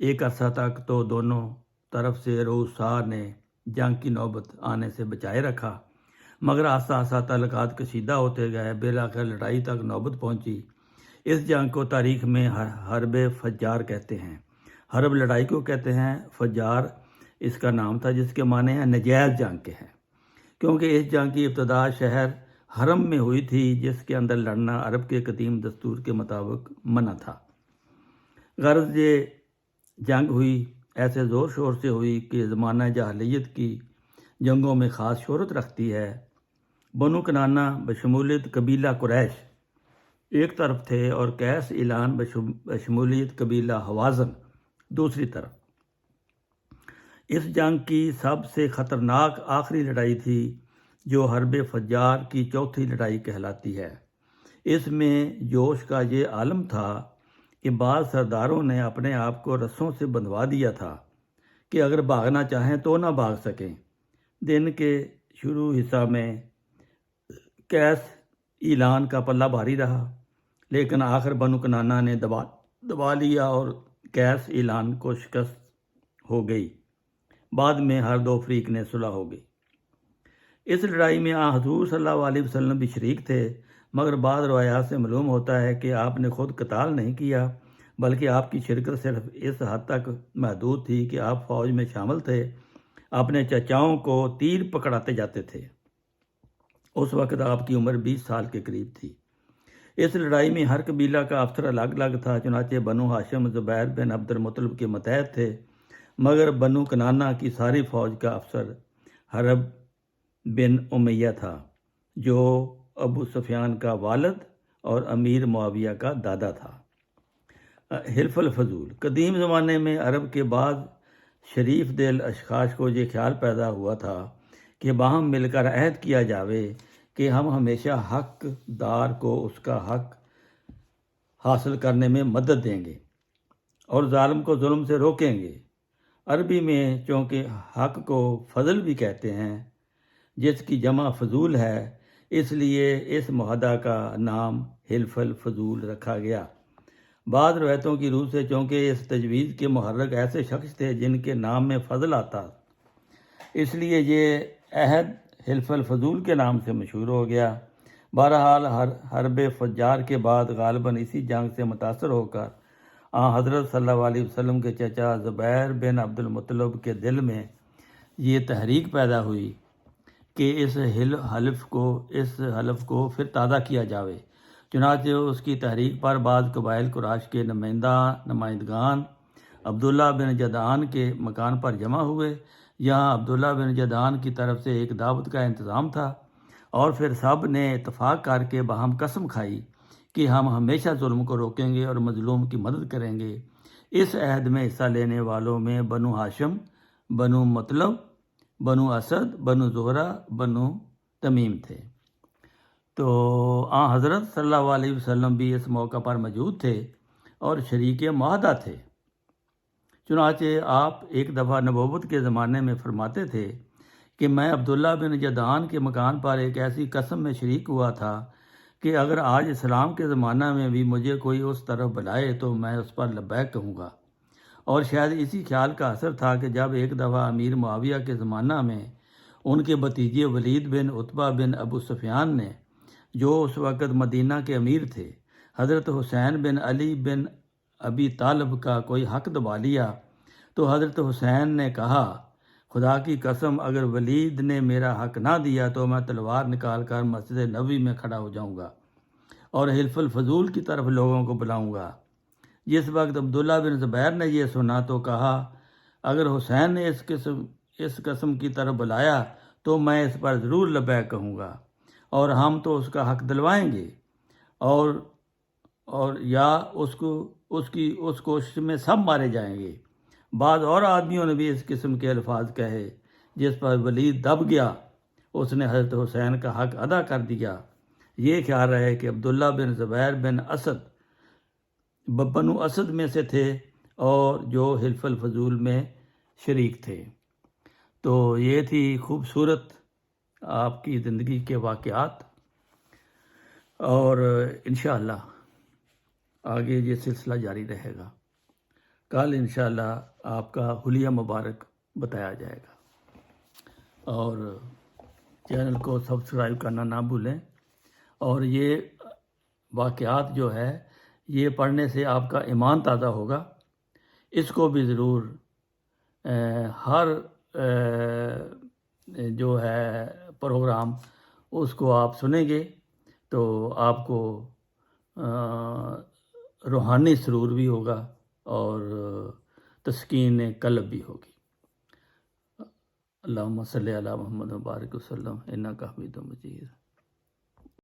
ایک عرصہ تک تو دونوں طرف سے روسار نے جنگ کی نوبت آنے سے بچائے رکھا، مگر آہستہ آہستہ تعلقات کشیدہ ہوتے گئے، بالآخر لڑائی تک نوبت پہنچی۔ اس جنگ کو تاریخ میں حرب فجار کہتے ہیں۔ حرب لڑائی کو کہتے ہیں، فجار اس کا نام تھا جس کے معنی ہیں نجائز جنگ کے ہیں، کیونکہ اس جنگ کی ابتدا شہر حرم میں ہوئی تھی جس کے اندر لڑنا عرب کے قدیم دستور کے مطابق منع تھا۔ غرض یہ جنگ ہوئی ایسے زور شور سے ہوئی کہ زمانہ جاہلیت کی جنگوں میں خاص شہرت رکھتی ہے۔ بنو کنانہ بشمولیت قبیلہ قریش ایک طرف تھے اور قیس اعلان بشمولیت قبیلہ حوازن دوسری طرف۔ اس جنگ کی سب سے خطرناک آخری لڑائی تھی جو حرب فجار کی چوتھی لڑائی کہلاتی ہے۔ اس میں جوش کا یہ عالم تھا کہ بعض سرداروں نے اپنے آپ کو رسوں سے بندھوا دیا تھا کہ اگر بھاگنا چاہیں تو نہ بھاگ سکیں۔ دن کے شروع حصہ میں قیس اعلان کا پلہ بھاری رہا، لیکن آخر بنو کنانہ نے دبا لیا اور قیس اعلان کو شکست ہو گئی۔ بعد میں ہر دو فریق نے صلح ہو گئی۔ اس لڑائی میں حضور صلی اللہ علیہ وسلم بھی شریک تھے، مگر بعض روایات سے معلوم ہوتا ہے کہ آپ نے خود قتال نہیں کیا، بلکہ آپ کی شرکت صرف اس حد تک محدود تھی کہ آپ فوج میں شامل تھے، اپنے چچاؤں کو تیر پکڑاتے جاتے تھے۔ اس وقت آپ کی عمر 20 سال کے قریب تھی۔ اس لڑائی میں ہر قبیلہ کا افسر الگ الگ تھا، چنانچہ بنو ہاشم زبیر بن عبد المطلب کے ماتحت تھے، مگر بنو کنانہ کی ساری فوج کا افسر حرب بن امیہ تھا، جو ابو سفیان کا والد اور امیر معاویہ کا دادا تھا۔ حلف الفضول۔ قدیم زمانے میں عرب کے بعض شریف دل اشخاص کو یہ خیال پیدا ہوا تھا کہ باہم مل کر عہد کیا جاوے کہ ہم ہمیشہ حق دار کو اس کا حق حاصل کرنے میں مدد دیں گے اور ظالم کو ظلم سے روکیں گے۔ عربی میں چونکہ حق کو فضل بھی کہتے ہیں، جس کی جمع فضول ہے، اس لیے اس معاہدہ کا نام حلف الفضول رکھا گیا۔ بعض روایتوں کی روح سے چونکہ اس تجویز کے محرک ایسے شخص تھے جن کے نام میں فضل آتا، اس لیے یہ عہد حلف الفضول کے نام سے مشہور ہو گیا۔ بہرحال حرب فجار کے بعد غالباً اسی جنگ سے متاثر ہو کر حضرت صلی اللہ علیہ وسلم کے چچا زبیر بن عبد المطلب کے دل میں یہ تحریک پیدا ہوئی کہ اس حلف کو پھر تازہ کیا جاوے۔ چنانچہ اس کی تحریک پر بعض قبائل قریش کے نمائندگان عبداللہ بن جدعان کے مکان پر جمع ہوئے۔ یہاں عبداللہ بن جدعان کی طرف سے ایک دعوت کا انتظام تھا، اور پھر سب نے اتفاق کر کے باہم قسم کھائی کہ ہم ہمیشہ ظلم کو روکیں گے اور مظلوم کی مدد کریں گے۔ اس عہد میں حصہ لینے والوں میں بنو ہاشم، بنو مطلب، بنو اسد، بنو زہرہ، بنو تمیم تھے۔ تو حضرت صلی اللہ علیہ وسلم بھی اس موقع پر موجود تھے اور شریک معاہدہ تھے۔ چنانچہ آپ ایک دفعہ نبوت کے زمانے میں فرماتے تھے کہ میں عبداللہ بن جدعان کے مکان پر ایک ایسی قسم میں شریک ہوا تھا کہ اگر آج اسلام کے زمانہ میں بھی مجھے کوئی اس طرف بلائے تو میں اس پر لبیک کہوں گا۔ اور شاید اسی خیال کا اثر تھا کہ جب ایک دفعہ امیر معاویہ کے زمانہ میں ان کے بھتیجے ولید بن عتبہ بن ابو سفیان نے، جو اس وقت مدینہ کے امیر تھے، حضرت حسین بن علی بن ابی طالب کا کوئی حق دبا لیا، تو حضرت حسین نے کہا، خدا کی قسم اگر ولید نے میرا حق نہ دیا تو میں تلوار نکال کر مسجد نبوی میں کھڑا ہو جاؤں گا اور حلف الفضول کی طرف لوگوں کو بلاؤں گا۔ جس وقت عبداللہ بن زبیر نے یہ سنا تو کہا، اگر حسین نے اس قسم کی طرف بلایا تو میں اس پر ضرور لبیک کہوں گا، اور ہم تو اس کا حق دلوائیں گے، اور یا اس کوشش میں سب مارے جائیں گے۔ بعض اور آدمیوں نے بھی اس قسم کے الفاظ کہے، جس پر ولید دب گیا۔ اس نے حضرت حسین کا حق ادا کر دیا۔ یہ خیال رہے کہ عبداللہ بن زبیر بن اسد بنو اسد میں سے تھے اور جو حلف الفضول میں شریک تھے۔ تو یہ تھی خوبصورت آپ کی زندگی کے واقعات، اور انشاءاللہ آگے یہ سلسلہ جاری رہے گا۔ کل انشاءاللہ آپ کا حلیہ مبارک بتایا جائے گا، اور چینل کو سبسکرائب کرنا نہ بھولیں۔ اور یہ واقعات جو ہے یہ پڑھنے سے آپ کا ایمان تازہ ہوگا، اس کو بھی ضرور ہر جو ہے پروگرام اس کو آپ سنیں گے تو آپ کو روحانی سرور بھی ہوگا اور تسکین قلب بھی ہوگی۔ اللہم صلی علی محمد و بارک وسلم انک حمید مجید۔